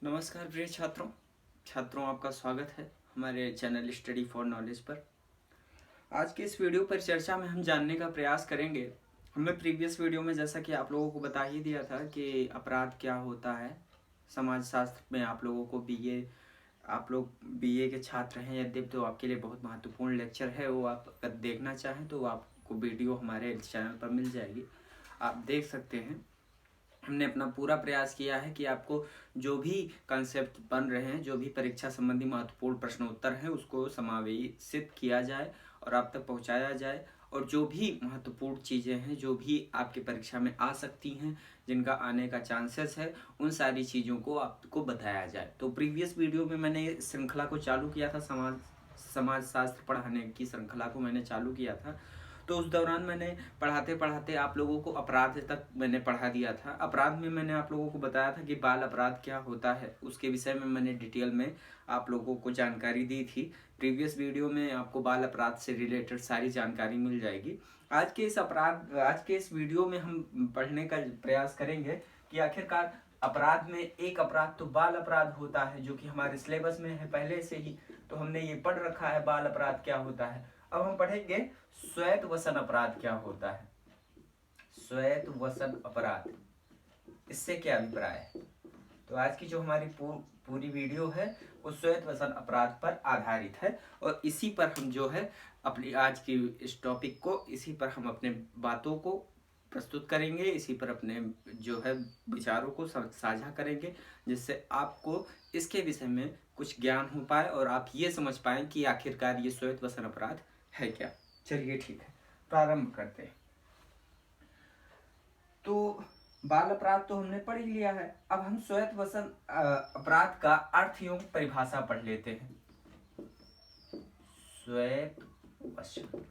नमस्कार प्रिय छात्रों आपका स्वागत है हमारे चैनल स्टडी फॉर नॉलेज पर। आज के इस वीडियो पर चर्चा में हम जानने का प्रयास करेंगे। हमने प्रीवियस वीडियो में जैसा कि आप लोगों को बता ही दिया था कि अपराध क्या होता है। समाज शास्त्र में आप लोगों को आप लोग बीए के छात्र हैं यदि, तो आपके लिए बहुत महत्वपूर्ण लेक्चर है। वो आप अगर देखना चाहें तो आपको वीडियो हमारे चैनल पर मिल जाएगी, आप देख सकते हैं। हमने अपना पूरा प्रयास किया है कि आपको जो भी कंसेप्ट बन रहे हैं, जो भी परीक्षा संबंधी महत्वपूर्ण प्रश्न उत्तर हैं, उसको समावेशित किया जाए और आप तक पहुंचाया जाए। और जो भी महत्वपूर्ण चीज़ें हैं, जो भी आपके परीक्षा में आ सकती हैं, जिनका आने का चांसेस है, उन सारी चीज़ों को आपको बताया जाए। तो प्रीवियस वीडियो में मैंने श्रृंखला को चालू किया था, समाज शास्त्र पढ़ाने की श्रृंखला को मैंने चालू किया था। तो उस दौरान मैंने पढ़ाते पढ़ाते आप लोगों को अपराध तक मैंने पढ़ा दिया था। अपराध में मैंने आप लोगों को बताया था कि बाल अपराध क्या होता है, उसके विषय में मैंने डिटेल में आप लोगों को जानकारी दी थी। प्रीवियस वीडियो में आपको बाल अपराध से रिलेटेड सारी जानकारी मिल जाएगी। आज के इस वीडियो में हम पढ़ने का प्रयास करेंगे कि आखिरकार अपराध में एक अपराध तो बाल अपराध होता है, जो कि हमारे सिलेबस में है पहले से ही, तो हमने ये पढ़ रखा है बाल अपराध क्या होता है। अब हम पढ़ेंगे श्वेत वसन अपराध क्या होता है। श्वेत वसन अपराध, इससे क्या अभिप्राय है। तो आज की जो हमारी पूरी वीडियो है वो श्वेत वसन अपराध पर आधारित है, और इसी पर हम जो है अपनी आज की इस टॉपिक को, इसी पर हम अपने बातों को प्रस्तुत करेंगे, इसी पर अपने जो है विचारों को साझा करेंगे, जिससे आपको इसके विषय में कुछ ज्ञान हो पाए और आप ये समझ पाएं कि आखिरकार ये श्वेत वसन अपराध है क्या। चलिए ठीक है, प्रारंभ करते हैं। तो बाल अपराध तो हमने पढ़ ही लिया है। अब हम श्वेत वसन अपराध का अर्थ एवं परिभाषा पढ़ लेते हैं। श्वेत वसन,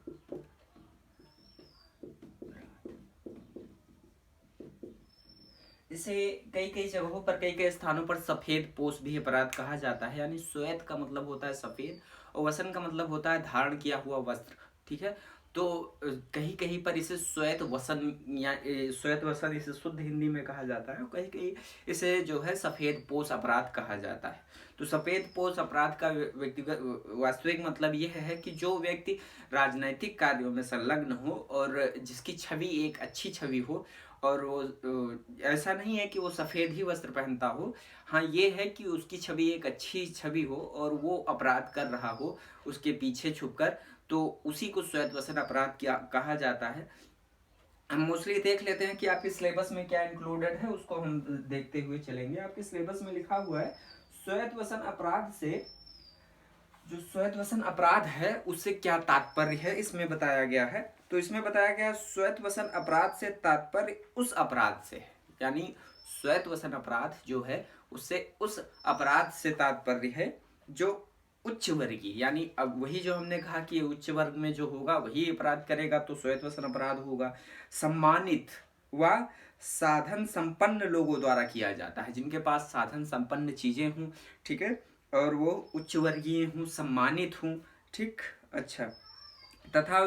इसे कई कई जगहों पर, कई कई स्थानों पर सफेद पोष भी अपराध कहा जाता है। यानी श्वेत का मतलब होता है सफेद और वसन का मतलब होता है धारण किया हुआ वस्त्र। ठीक है, तो कहीं कहीं पर इसे श्वेत वसन या श्वेत वसन इसे शुद्ध हिंदी में कहा जाता है, कहीं कहीं इसे जो है सफेद पोष अपराध कहा जाता है। तो सफेद पोष अपराध का व्यक्तिगत वास्तविक मतलब यह है कि जो व्यक्ति राजनैतिक कार्यों में संलग्न हो और जिसकी छवि एक अच्छी छवि हो, और वो ऐसा नहीं है कि वो सफ़ेद ही वस्त्र पहनता हो। हाँ, ये है कि उसकी छवि एक अच्छी छवि हो और वो अपराध कर रहा हो उसके पीछे छुपकर, तो उसी को श्वेत वसन अपराध क्या कहा जाता है। हम मोस्टली देख लेते हैं कि आपके सिलेबस में क्या इंक्लूडेड है, उसको हम देखते हुए चलेंगे। आपके सिलेबस में लिखा हुआ है श्वेत वसन अपराध से, जो श्वेत वसन अपराध है उससे क्या तात्पर्य है, इसमें बताया गया है। तो इसमें बताया गया श्वेत वसन अपराध से तात्पर्य उस अपराध से, यानी श्वेत वसन अपराध जो है उससे उस अपराध से तात्पर्य है जो उच्च वर्गीय, यानी अब वही जो हमने कहा कि उच्च वर्ग में जो होगा वही अपराध करेगा, तो श्वेत वसन अपराध होगा। सम्मानित व साधन संपन्न लोगों द्वारा किया जाता है, जिनके पास साधन संपन्न चीजें हों, ठीक है, और वो उच्च वर्गीय हूँ, सम्मानित हूँ, ठीक। अच्छा, तथा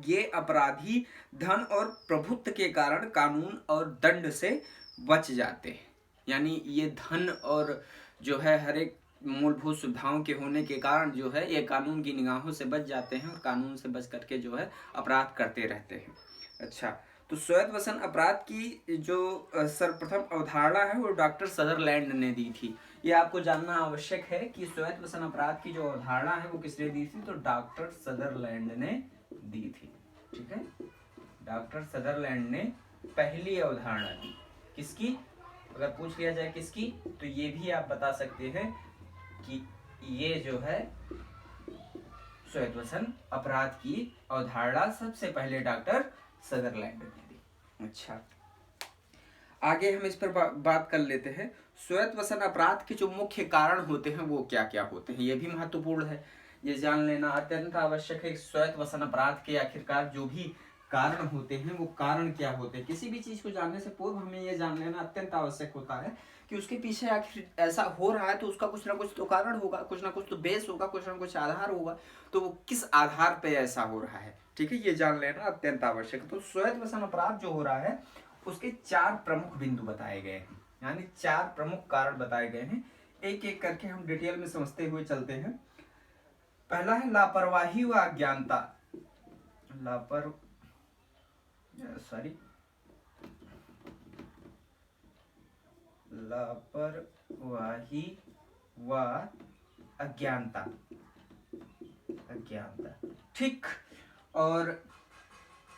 ये अपराधी धन और प्रभुत्व के कारण कानून और दंड से बच जाते हैं। यानी ये धन और जो है हर एक मूलभूत सुविधाओं के होने के कारण जो है ये कानून की निगाहों से बच जाते हैं और कानून से बच करके जो है अपराध करते रहते हैं। अच्छा, तो श्वेत वसन अपराध की जो सर्वप्रथम अवधारणा है वो डॉक्टर सदरलैंड ने दी थी। ये आपको जानना आवश्यक है कि श्वेत वसन अपराध की जो अवधारणा है वो किसने दी थी, तो डॉक्टर सदरलैंड ने दी थी। ठीक है, डॉक्टर सदरलैंड ने पहली अवधारणा दी। किसकी, अगर पूछ लिया जाए किसकी, तो ये भी आप बता सकते हैं कि ये जो है श्वेत वसन अपराध की अवधारणा सबसे पहले डॉक्टर सदरलैंड ने दी। अच्छा, आगे हम इस पर बात कर लेते हैं। श्वेत वसन अपराध के जो मुख्य कारण होते हैं वो क्या क्या होते हैं, ये भी महत्वपूर्ण है, ये जान लेना अत्यंत आवश्यक है। श्वेत वसन अपराध के आखिरकार जो भी कारण होते हैं वो कारण क्या होते हैं। किसी भी चीज को जानने से पूर्व हमें ये जान लेना अत्यंत आवश्यक होता है कि उसके पीछे आखिर ऐसा हो रहा है तो उसका कुछ ना कुछ तो कारण होगा, कुछ ना कुछ तो बेस होगा, कुछ ना कुछ आधार होगा, तो वो किस आधार पे ऐसा हो रहा है। ठीक है, ये जान लेना अत्यंत आवश्यक है। तो श्वेत वसन अपराध जो हो रहा है उसके 4 प्रमुख बिंदु बताए गए हैं, यानी 4 प्रमुख कारण बताए गए हैं। एक एक करके हम डिटेल में समझते हुए चलते हैं। पहला है लापरवाही व अज्ञानता। लापरवाही व अज्ञानता। ठीक। और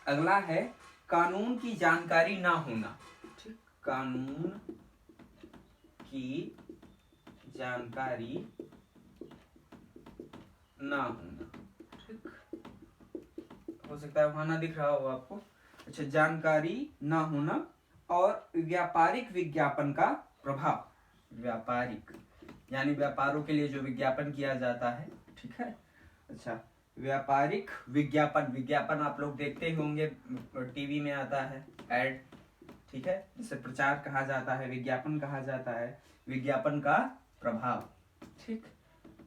अगला है कानून की जानकारी ना होना। ठीक, कानून की जानकारी ना होना। ठीक, हो सकता है वहां ना दिख रहा हो आपको। अच्छा, जानकारी ना होना। और व्यापारिक विज्ञापन का प्रभाव। व्यापारिक यानी व्यापारों के लिए जो विज्ञापन किया जाता है। ठीक है। अच्छा, व्यापारिक विज्ञापन आप लोग देखते ही होंगे, टीवी में आता है एड। ठीक है, जिसे प्रचार कहा जाता है, विज्ञापन कहा जाता है। विज्ञापन का प्रभाव। ठीक,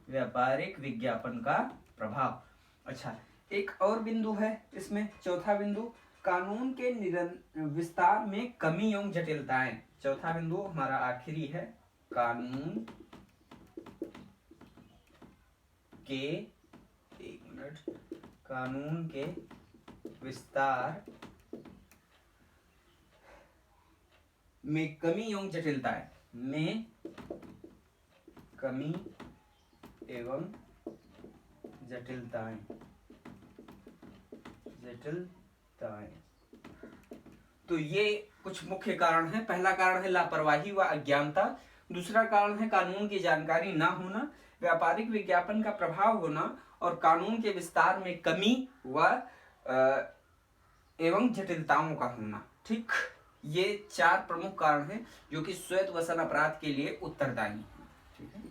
व्यापारिक विज्ञापन का प्रभाव। अच्छा, एक और बिंदु है इसमें, चौथा बिंदु, कानून के विस्तार में कमी एवं जटिलताएं। चौथा बिंदु हमारा आखिरी है, कानून के, एक मिनट, कानून के विस्तार में कमी एवं जटिलताएं, में कमी एवं जटिलताएं। तो ये कुछ मुख्य कारण है। पहला कारण है लापरवाही व अज्ञानता। दूसरा कारण है कानून की जानकारी ना होना, व्यापारिक विज्ञापन का प्रभाव होना, और कानून के विस्तार में कमी व एवं जटिलताओं का होना। ठीक, ये 4 प्रमुख कारण हैं जो कि श्वेत वसन अपराध के लिए उत्तरदायी हैं। ठीक है,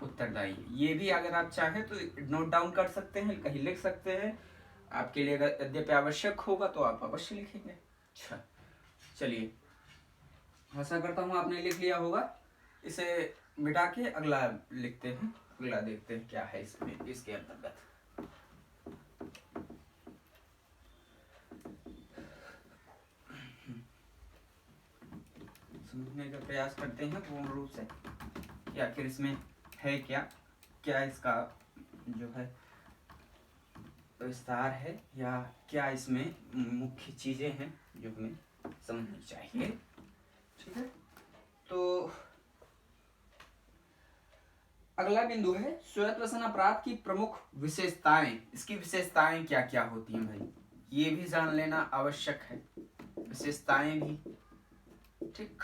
उत्तरदायी। ये भी अगर आप चाहें तो नोट डाउन कर सकते हैं, कहीं लिख सकते हैं। आपके लिए अगर यद्यपि आवश्यक होगा तो आप अवश्य लिखेंगे। अच्छा, चलिए, आशा करता हूँ आपने लिख लिया होगा। इसे मिटा के अगला लिखते हैं, अगला देखते हैं क्या है इसमें, इसके अंतर्गत। समझने का प्रयास करते हैं पूर्ण रूप से कि आखिर इसमें है क्या इसका जो है विस्तार है, या क्या इसमें मुख्य चीजें हैं जो हमें समझनी चाहिए। ठीक है, तो अगला बिंदु है श्वेत वसन अपराध की प्रमुख विशेषताएं। इसकी विशेषताएं क्या क्या होती हैं भाई, ये भी जान लेना आवश्यक है, विशेषताएं भी। ठीक,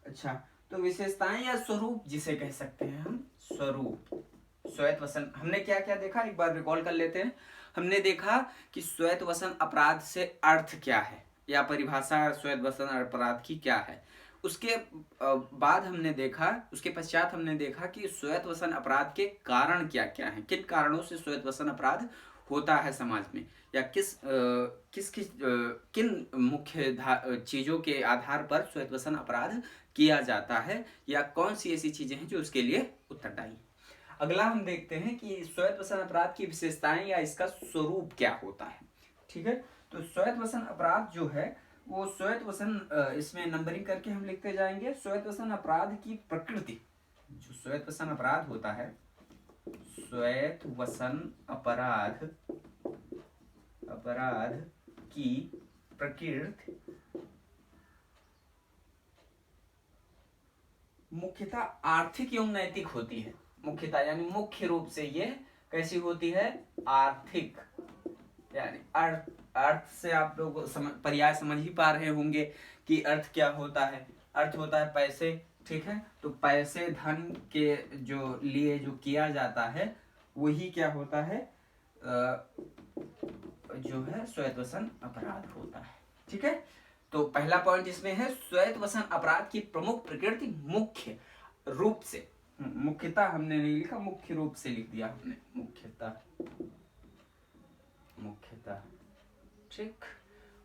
अच्छा, तो विशेषताएं या स्वरूप जिसे कह सकते हैं हम, स्वरूप। श्वेत वसन हमने क्या क्या देखा, एक बार रिकॉल कर लेते हैं। हमने देखा कि श्वेत वसन अपराध से अर्थ क्या है, या परिभाषा श्वेत वसन अपराध की क्या है। उसके बाद हमने देखा, उसके पश्चात हमने देखा कि श्वेत वसन अपराध के कारण क्या क्या हैं, किन कारणों से श्वेत वसन अपराध होता है समाज में, या किन मुख्य चीजों के आधार पर श्वेत वसन अपराध किया जाता है, या कौन सी ऐसी चीजें हैं जो उसके लिए उत्तरदायी। अगला हम देखते हैं कि श्वेत वसन अपराध की विशेषताएं या इसका स्वरूप क्या होता है। ठीक है, तो श्वेत वसन अपराध जो है वो श्वेत वसन, इसमें नंबरिंग करके हम लिखते जाएंगे। श्वेत वसन अपराध की प्रकृति, जो श्वेत वसन अपराध होता है, श्वेत वसन अपराध की प्रकृति मुख्यतः आर्थिक एवं नैतिक होती है। मुख्यतः यानी मुख्य रूप से ये कैसी होती है, आर्थिक, यानी अर्थ से आप लोग पर्याय समझ ही पा रहे होंगे कि अर्थ क्या होता है। अर्थ होता है पैसे। ठीक है, तो पैसे धन के जो लिए जो किया जाता है वही क्या होता है, जो है श्वेत वसन अपराध होता है। ठीक है, तो पहला पॉइंट इसमें है श्वेत वसन अपराध की प्रमुख प्रकृति मुख्य रूप से, मुख्यतः हमने नहीं लिखा, मुख्य रूप से लिख दिया हमने, मुख्यतः। ठीक,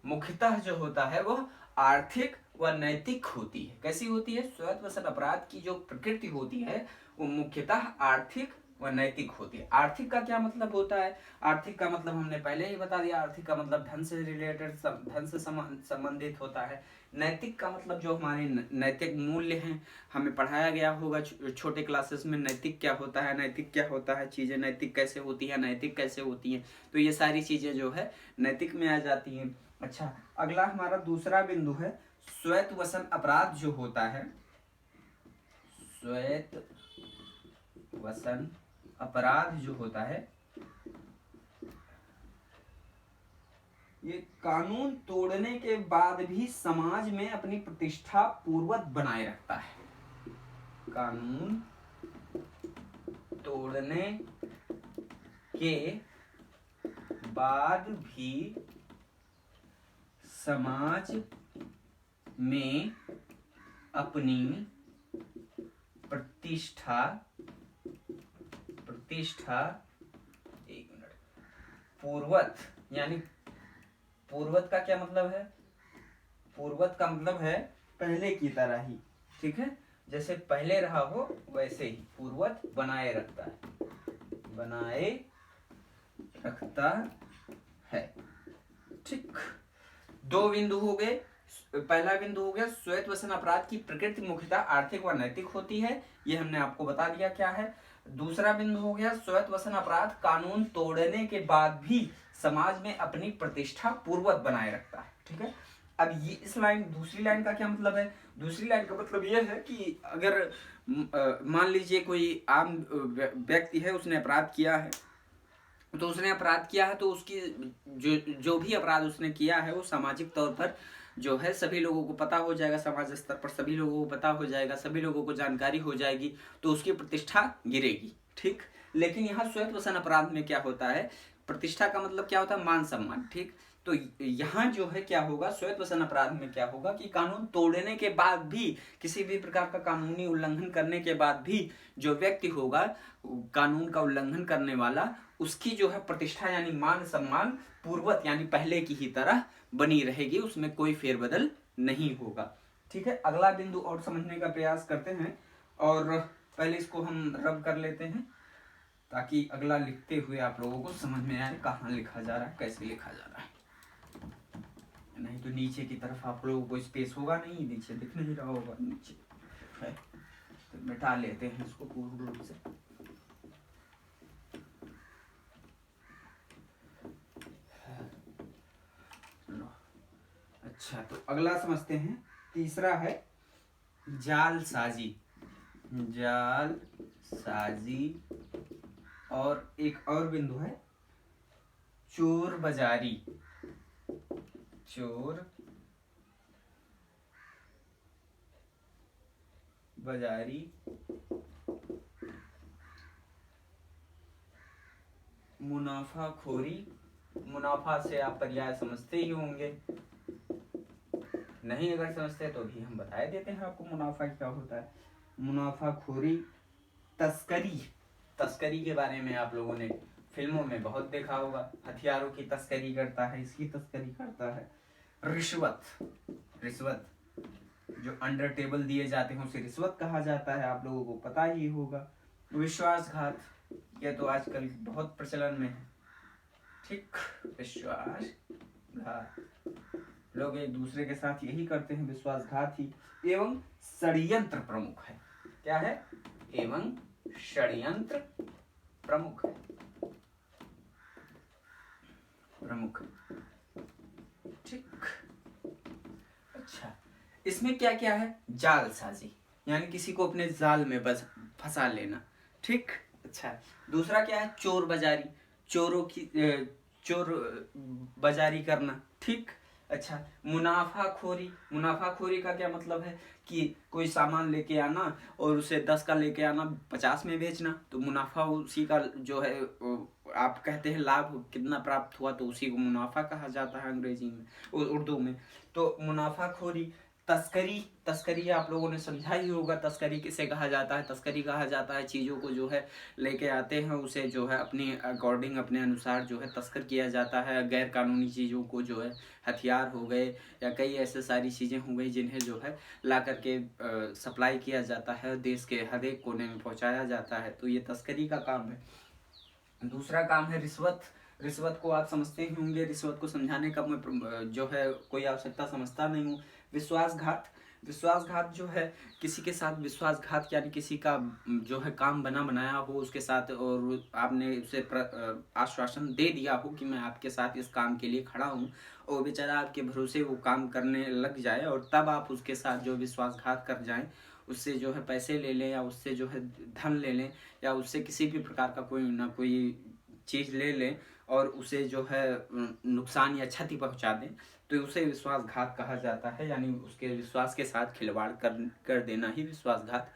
मुख्यतः जो होता है वह आर्थिक व नैतिक होती है। कैसी होती है, श्वेत वसन अपराध की जो प्रकृति होती है वो मुख्यतः आर्थिक वह नैतिक होती है। आर्थिक का क्या मतलब होता है? आर्थिक का मतलब हमने पहले ही बता दिया, आर्थिक का मतलब धन से रिलेटेड, धन से संबंधित होता है। नैतिक का मतलब जो हमारे नैतिक मूल्य हैं, हमें पढ़ाया गया होगा छोटे क्लासेस में, नैतिक क्या होता है, नैतिक क्या होता है, चीजें नैतिक कैसे होती है, नैतिक कैसे होती हैं, तो ये सारी चीजें जो है नैतिक में आ जाती हैं। अच्छा, अगला हमारा दूसरा बिंदु है श्वेत वसन अपराध जो होता है। श्वेत वसन अपराध जो होता है, ये कानून तोड़ने के बाद भी समाज में अपनी प्रतिष्ठा पूर्वक बनाए रखता है। कानून तोड़ने के बाद भी समाज में अपनी प्रतिष्ठा एक मिनट, पूर्वत, यानी पूर्वत का क्या मतलब है? पूर्वत का मतलब है पहले की तरह ही, ठीक है, जैसे पहले रहा हो वैसे ही पूर्वत बनाए रखता है, बनाए रखता है। ठीक, दो बिंदु हो गए। पहला बिंदु हो गया श्वेत वसन अपराध की प्रकृति मुख्यतः आर्थिक व नैतिक होती है, ये हमने आपको बता दिया क्या है। दूसरा बिंदु हो गया श्वेत वसन अपराध कानून तोड़ने के बाद भी समाज में अपनी प्रतिष्ठा पूर्वक बनाए रखता है। ठीक है, अब ये इस लाइन, दूसरी लाइन का क्या मतलब है? दूसरी लाइन का मतलब ये है कि अगर मान लीजिए कोई आम व्यक्ति है, उसने अपराध किया है, तो उसने अपराध किया है तो उसकी जो भी अपराध उसने किया है वो सामाजिक तौर पर जो है सभी लोगों को पता हो जाएगा, समाज स्तर पर सभी लोगों को पता हो जाएगा, सभी लोगों को जानकारी हो जाएगी, तो उसकी प्रतिष्ठा गिरेगी। ठीक, लेकिन यहाँ श्वेत वसन अपराध में क्या होता है? प्रतिष्ठा का मतलब क्या होता है? मान सम्मान। ठीक, तो यहाँ जो है क्या होगा, श्वेत वसन अपराध में क्या होगा कि कानून तोड़ने के बाद भी, किसी भी प्रकार का कानूनी उल्लंघन करने के बाद भी जो व्यक्ति होगा कानून का उल्लंघन करने वाला, उसकी जो है प्रतिष्ठा यानी मान सम्मान पूर्वत यानी पहले की ही तरह बनी रहेगी, उसमें कोई फेरबदल नहीं होगा। ठीक है, अगला बिंदु और समझने का प्रयास करते हैं, और पहले इसको हम रब कर लेते हैं ताकि अगला लिखते हुए आप लोगों को समझ में आए कहाँ लिखा जा रहा है, कैसे लिखा जा रहा है। नहीं तो नीचे की तरफ आप लोगों को स्पेस होगा नहीं, नीचे दिख नहीं रहा होगा, नीचे है तो मिटा लेते हैं इसको पूर्ण रूप से। अच्छा, तो अगला समझते हैं, तीसरा है जालसाजी। जालसाजी, और एक और बिंदु है चोर बाजारी। चोर बाजारी, मुनाफाखोरी। मुनाफा से आप पर्याय समझते ही होंगे, नहीं अगर समझते तो भी हम बता देते हैं आपको मुनाफा क्या होता है। मुनाफाखोरी, तस्करी। तस्करी के बारे में आप लोगों ने फिल्मों में बहुत देखा होगा, हथियारों की तस्करी करता है, इसकी तस्करी करता है। रिश्वत, रिश्वत जो अंडर टेबल दिए जाते हैं उसे रिश्वत कहा जाता है, आप लोगों को पता ही होगा। विश्वासघात, यह तो आजकल बहुत प्रचलन में है। ठीक, विश्वासघात, लोग एक दूसरे के साथ यही करते हैं, विश्वासघात ही। एवं षड्यंत्र प्रमुख है। क्या है? एवं षड्यंत्र प्रमुख है, प्रमुख। ठीक, अच्छा, इसमें क्या क्या है? जालसाजी यानी किसी को अपने जाल में फंसा लेना। ठीक, अच्छा, दूसरा क्या है? चोर बाजारी, चोरों की चोर बाजारी करना। ठीक, अच्छा, मुनाफाखोरी। मुनाफाखोरी का क्या मतलब है कि कोई सामान लेके आना और उसे 10 का लेके आना 50 में बेचना, तो मुनाफा उसी का जो है, आप कहते हैं लाभ कितना प्राप्त हुआ, तो उसी को मुनाफा कहा जाता है अंग्रेजी में, उर्दू में। तो मुनाफाखोरी, तस्करी, तस्करी आप लोगों ने समझा ही होगा। तस्करी किसे कहा जाता है? तस्करी कहा जाता है चीज़ों को जो है लेके आते हैं, उसे जो है अपनी अकॉर्डिंग, अपने अनुसार जो है तस्कर किया जाता है। गैर कानूनी चीज़ों को जो है, हथियार हो गए या कई ऐसे सारी चीज़ें हो गई जिन्हें जो है ला करके सप्लाई किया जाता है, देश के हर एक कोने में पहुंचाया जाता है। तो ये तस्करी का काम है। दूसरा काम है रिश्वत। रिश्वत को आप समझते ही होंगे, रिश्वत को समझाने का मैं जो है कोई आवश्यकता समझता नहीं हूँ। विश्वासघात, विश्वासघात जो है किसी के साथ विश्वासघात, यानी किसी का जो है काम बना बनाया हो उसके साथ, और आपने उसे आश्वासन दे दिया हो कि मैं आपके साथ इस काम के लिए खड़ा हूँ, और बेचारा आपके भरोसे वो काम करने लग जाए, और तब आप उसके साथ जो विश्वासघात कर जाएं, उससे जो है पैसे ले लें, या उससे जो है धन ले लें, या उससे किसी भी प्रकार का कोई ना कोई चीज़ ले लें, और उसे जो है नुकसान या क्षति पहुंचा दें, तो उसे विश्वासघात कहा जाता है। यानी उसके विश्वास के साथ खिलवाड़ कर देना ही विश्वासघात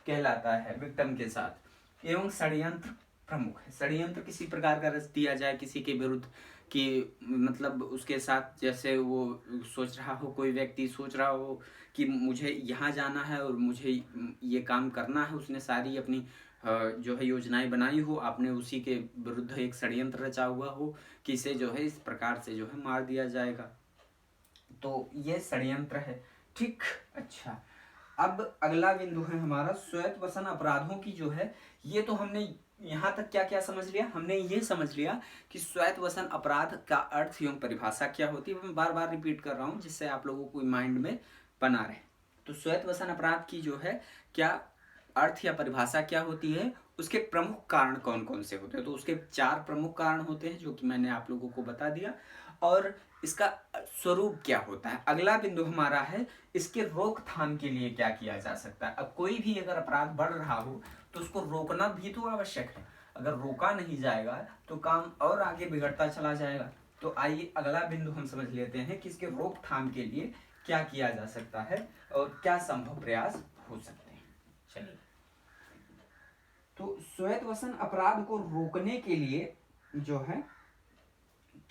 कहलाता है विक्टिम के साथ। एवं षड्यंत्र प्रमुख है। षड्यंत्र किसी प्रकार का रच दिया जाए किसी के विरुद्ध, कि मतलब उसके साथ, जैसे वो सोच रहा हो, कोई व्यक्ति सोच रहा हो कि मुझे यहाँ जाना है और मुझे ये काम करना है, उसने सारी अपनी जो है योजनाएं बनाई हो, आपने उसी के विरुद्ध एक षड्यंत्र रचा हुआ हो कि इसे जो है इस प्रकार से जो है मार दिया जाएगा, तो ये षड्यंत्र है। ठीक, अच्छा, अब अगला बिंदु है हमारा श्वेत वसन अपराधों की जो है। ये तो हमने यहाँ तक क्या क्या समझ लिया? हमने ये समझ लिया कि श्वेत वसन अपराध का अर्थ एवं परिभाषा क्या होती है। मैं बार बार रिपीट कर रहा हूँ जिससे आप लोगों को माइंड में बना रहे। तो श्वेत वसन अपराध की जो है क्या अर्थ या परिभाषा क्या होती है, उसके प्रमुख कारण कौन कौन से होते हैं। तो उसके 4 प्रमुख कारण होते हैं जो कि मैंने आप लोगों को बता दिया, और इसका स्वरूप क्या होता है। अगला बिंदु हमारा है इसके रोकथाम के लिए क्या किया जा सकता है। अब कोई भी अगर अपराध बढ़ रहा हो तो उसको रोकना भी तो आवश्यक है। अगर रोका नहीं जाएगा तो काम और आगे बिगड़ता चला जाएगा। तो आइए अगला बिंदु हम समझ लेते हैं कि इसके रोकथाम के लिए क्या किया जा सकता है और क्या संभव प्रयास हो सकते हैं। चलिए, तो श्वेत वसन अपराध को रोकने के लिए जो है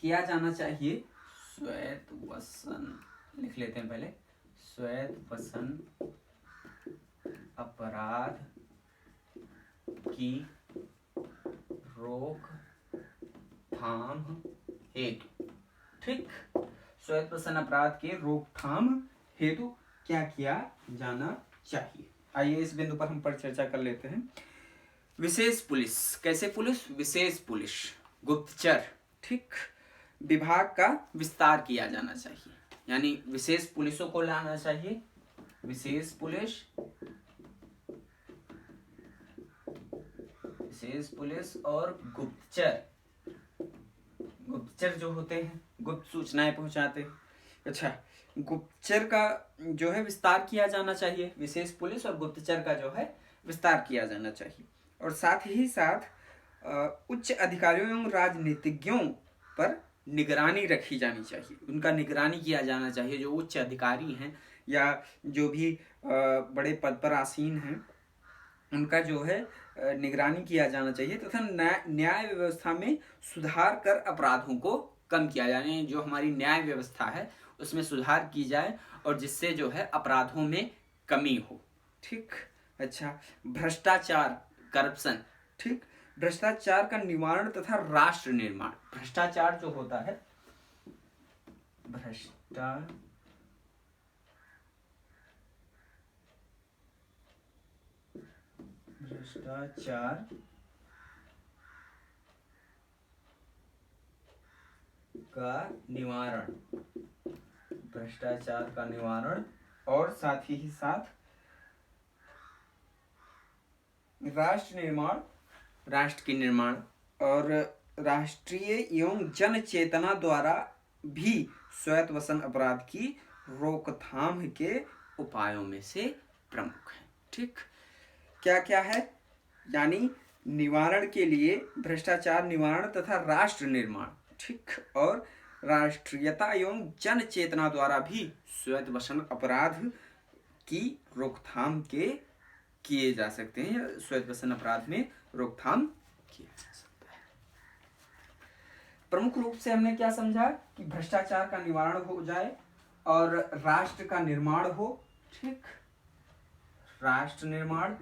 किया जाना चाहिए, श्वेत वसन लिख लेते हैं पहले, श्वेत वसन अपराध की रोकथाम हेतु। ठीक, श्वेत वसन अपराध के रोकथाम हेतु क्या किया जाना चाहिए। आइए इस बिंदु पर हम पर चर्चा कर लेते हैं। विशेष पुलिस, कैसे पुलिस? विशेष पुलिस, गुप्तचर, ठीक, विभाग का विस्तार किया जाना चाहिए। यानी विशेष पुलिसों को लाना चाहिए, विशेष पुलिस, विशेष पुलिस और गुप्तचर। गुप्तचर जो होते हैं गुप्त सूचनाएं पहुंचाते हैं। अच्छा, गुप्तचर का जो है विस्तार किया जाना चाहिए, विशेष पुलिस और गुप्तचर का जो है विस्तार किया जाना चाहिए। और साथ ही साथ उच्च अधिकारियों एवं राजनीतिज्ञों पर निगरानी रखी जानी चाहिए, उनका निगरानी किया जाना चाहिए। जो उच्च अधिकारी हैं या जो भी बड़े पद पर आसीन हैं उनका जो है निगरानी किया जाना चाहिए, तथा न्याय व्यवस्था में सुधार कर अपराधों को कम किया जाए। जो हमारी न्याय व्यवस्था है उसमें सुधार की जाए और जिससे जो है अपराधों में कमी हो। ठीक, अच्छा, भ्रष्टाचार, करप्शन, ठीक, भ्रष्टाचार का निवारण तथा राष्ट्र निर्माण। भ्रष्टाचार जो होता है, भ्रष्टाचार का निवारण, भ्रष्टाचार का निवारण, और साथ ही साथ राष्ट्र निर्माण, राष्ट्र की निर्माण, और राष्ट्रीय एवं जन चेतना द्वारा भी श्वेत वसन अपराध की रोकथाम के उपायों में से प्रमुख है। ठीक, क्या क्या है? यानी निवारण के लिए भ्रष्टाचार निवारण तथा राष्ट्र निर्माण, ठीक, और राष्ट्रीयता एवं जन चेतना द्वारा भी श्वेत वसन अपराध की रोकथाम के किए जा सकते हैं, या श्वेत वसन अपराध में रोकथाम किया जा सकता है। प्रमुख रूप से हमने क्या समझा कि भ्रष्टाचार का निवारण हो जाए और राष्ट्र का निर्माण हो, ठीक, राष्ट्र निर्माण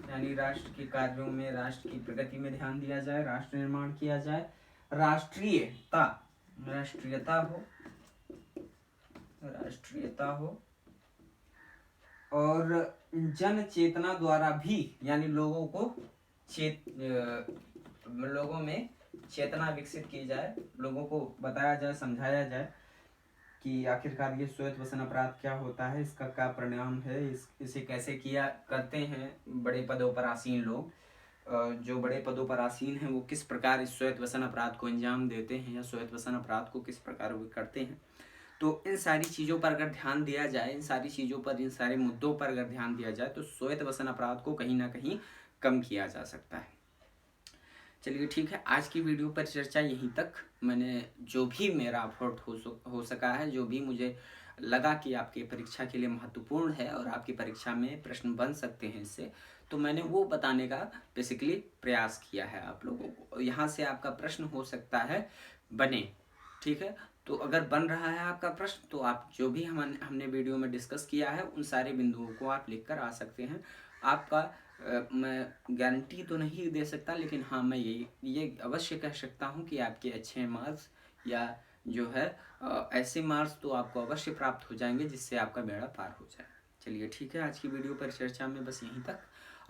यानी राष्ट्र के कार्यों में, राष्ट्र की प्रगति में ध्यान दिया जाए, राष्ट्र निर्माण किया जाए। राष्ट्रीयता, राष्ट्रीयता हो, राष्ट्रीयता हो। और जन चेतना द्वारा भी, यानी लोगों को लोगों में चेतना विकसित की जाए, लोगों को बताया जाए, समझाया जाए कि आखिरकार ये श्वेत वसन अपराध क्या होता है, इसका क्या परिणाम है, इसे कैसे किया करते हैं बड़े पदों पर आसीन लोग, जो बड़े पदों पर आसीन हैं वो किस प्रकार इस श्वेत वसन अपराध को अंजाम देते हैं, या श्वेत वसन अपराध को किस प्रकार वो करते हैं। तो इन सारी चीज़ों पर अगर ध्यान दिया जाए, इन सारी चीज़ों पर, इन सारे मुद्दों पर अगर ध्यान दिया जाए, तो श्वेत वसन अपराध को कहीं ना कहीं कम किया जा सकता है। चलिए ठीक है, आज की वीडियो पर चर्चा यहीं तक। मैंने जो भी मेरा एफर्ट हो सका है, जो भी मुझे लगा कि आपके परीक्षा के लिए महत्वपूर्ण है और आपकी परीक्षा में प्रश्न बन सकते हैं इससे, तो मैंने वो बताने का बेसिकली प्रयास किया है आप लोगों को। यहाँ से आपका प्रश्न हो सकता है बने, ठीक है। तो अगर बन रहा है आपका प्रश्न, तो आप जो भी हमने वीडियो में डिस्कस किया है उन सारे बिंदुओं को आप लिखकर आ सकते हैं। आपका मैं गारंटी तो नहीं दे सकता, लेकिन हाँ मैं ये अवश्य कह सकता हूँ कि आपके अच्छे मार्क्स या जो है ऐसे मार्क्स तो आपको अवश्य प्राप्त हो जाएंगे जिससे आपका बेड़ा पार हो जाए। चलिए ठीक है, आज की वीडियो पर चर्चा में बस यहीं तक।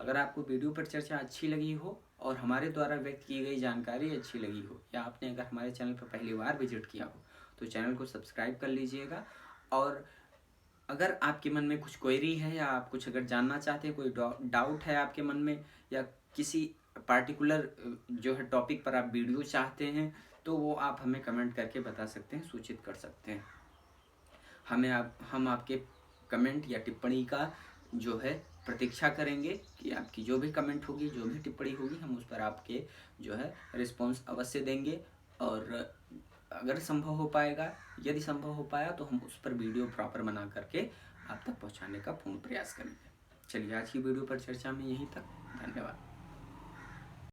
अगर आपको वीडियो पर चर्चा अच्छी लगी हो और हमारे द्वारा व्यक्त की गई जानकारी अच्छी लगी हो, या आपने अगर हमारे चैनल पर पहली बार विजिट किया हो, तो चैनल को सब्सक्राइब कर लीजिएगा। और अगर आपके मन में कुछ क्वेरी है, या आप कुछ अगर जानना चाहते हैं, कोई डाउट है आपके मन में, या किसी पार्टिकुलर जो है टॉपिक पर आप वीडियो चाहते हैं, तो वो आप हमें कमेंट करके बता सकते हैं, सूचित कर सकते हैं। हम आपके कमेंट या टिप्पणी का जो है प्रतीक्षा करेंगे कि आपकी जो भी कमेंट होगी, जो भी टिप्पणी होगी, हम उस पर आपके जो है रिस्पॉन्स अवश्य देंगे। और अगर संभव हो पाएगा, यदि संभव हो पाया, तो हम उस पर वीडियो प्रॉपर बना करके आप तक पहुंचाने का पूर्ण प्रयास करेंगे। चलिए आज की वीडियो पर चर्चा में यहीं तक, धन्यवाद।